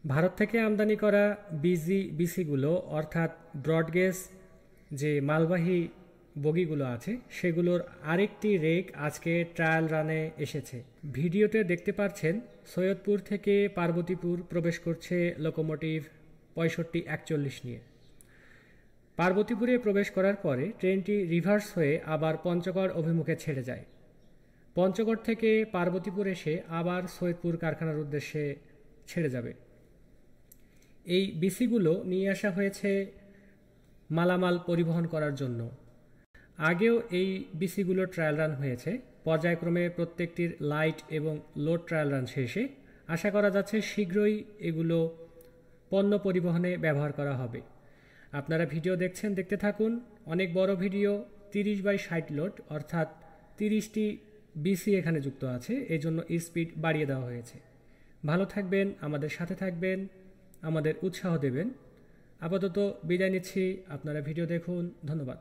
ভারত থেকে আমদানি করা বিসিগুলো অর্থাৎ ব্রডগেজ যে মালবাহী বগিগুলো আছে সেগুলোর আরেকটি রেক আজকে ট্রায়াল রানে এসেছে। ভিডিওতে দেখতে পাচ্ছেন সৈয়দপুর থেকে পার্বতীপুর প্রবেশ করছে লোকোমোটিভ 6541 নিয়ে। পার্বতীপুরে প্রবেশ করার পরে ট্রেনটি রিভার্স হয়ে আবার পঞ্চগড় অভিমুখে ছেড়ে যায়। পঞ্চগড় থেকে পার্বতীপুর এসে আবার সৈয়দপুর কারখানার উদ্দেশ্যে ছেড়ে যাবে। এই বিসিগুলো নিয়ে আসা হয়েছে মালামাল পরিবহন করার জন্য। আগেও এই বিসিগুলো ট্রায়াল রান হয়েছে। পর্যায়ক্রমে প্রত্যেকটির লাইট এবং লোড ট্রায়াল রান শেষে আশা করা যাচ্ছে শীঘ্রই এগুলো পণ্য পরিবহনে ব্যবহার করা হবে। আপনারা ভিডিও দেখছেন, দেখতে থাকুন। অনেক বড় ভিডিও, 30/60 লোড অর্থাৎ 30টি বিসি এখানে যুক্ত আছে, এই জন্য স্পিড বাড়িয়ে দেওয়া হয়েছে। ভালো থাকবেন, আমাদের সাথে থাকবেন, আমাদের উৎসাহ দেবেন। আপাতত বিদায় নিচ্ছি, আপনারা ভিডিও দেখুন, ধন্যবাদ।